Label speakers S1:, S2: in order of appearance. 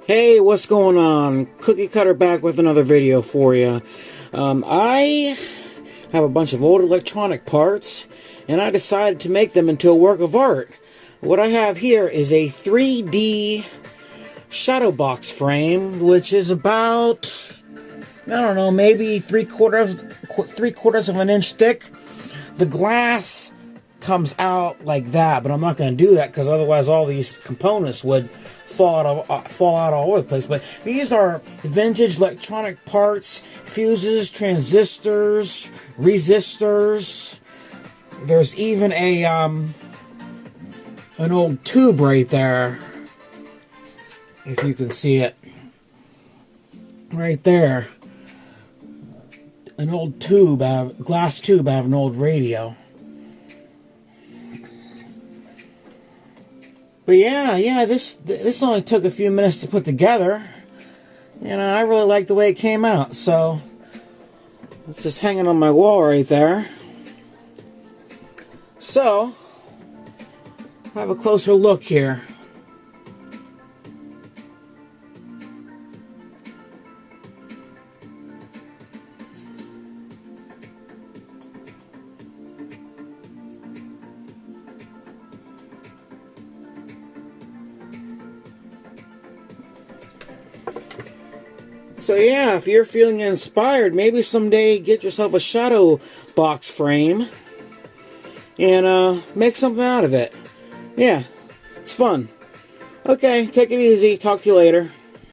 S1: Hey, what's going on? Cookie Cutter back with another video for you. I have a bunch of old electronic parts, and I decided to make them into a work of art. What I have here is a 3D shadow box frame, which is about, I don't know, maybe three quarters of an inch thick. The glass comes out like that, but I'm not going to do that because otherwise all these components would fall out all over the place. But these are vintage electronic parts, fuses, transistors, resistors. There's even a an old tube right there, if you can see it right there. An old tube, glass tube. I have an old radio. But yeah, this only took a few minutes to put together. You know, I really like the way it came out, so it's just hanging on my wall right there. So, I'll have a closer look here. So yeah, if you're feeling inspired, maybe someday get yourself a shadow box frame and make something out of it. Yeah, it's fun. Okay, take it easy. Talk to you later.